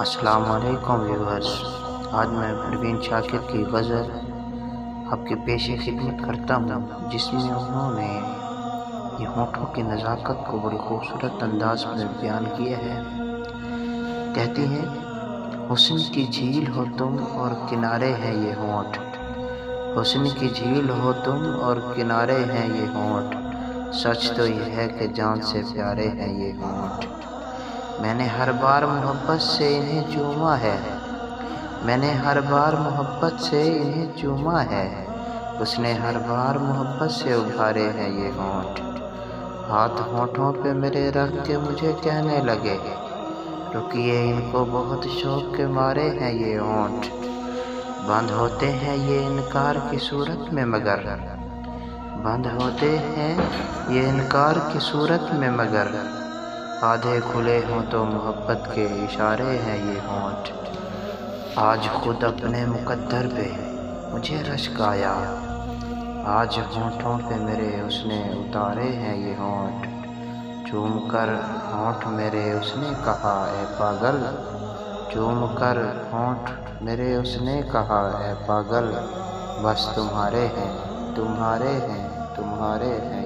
السلام علیکم ویورز، آج میں پروین شاکر کی غزل آپ کے پیش خدمت کرتا ہوں، جس میں انہوں نے یہ ہونٹوں کی نزاکت کو بڑی خوبصورت انداز میں بیان کیا ہے۔ کہتی ہیں، حسن کی جھیل ہو تم اور کنارے ہیں یہ ہونٹ، حسن کی جھیل ہو تم اور کنارے ہیں یہ ہونٹ، سچ تو یہ ہے کہ جان سے پیارے ہیں یہ ہونٹ۔ میں نے ہر بار محبت سے انہیں چوما ہے، میں نے ہر بار محبت سے انہیں چوما ہے، اس نے ہر بار محبت سے ابھارے ہیں یہ ہونٹ۔ ہاتھ ہونٹوں پہ میرے رکھ کے مجھے کہنے لگے، رکیے ان کو بہت شوق کے مارے ہیں یہ ہونٹ۔ بند ہوتے ہیں یہ انکار کی صورت میں مگر، بند ہوتے ہیں یہ انکار کی صورت میں مگر، آدھے کھلے ہوں تو محبت کے اشارے ہیں یہ ہونٹ۔ آج خود اپنے مقدر پہ مجھے رشک آیا، آج ہونٹوں پہ میرے اس نے اتارے ہیں یہ ہونٹ۔ چوم کر ہونٹ میرے اس نے کہا اے پاگل، چوم کر ہونٹ میرے اس نے کہا اے پاگل، بس تمہارے ہیں، تمہارے ہیں، تمہارے ہیں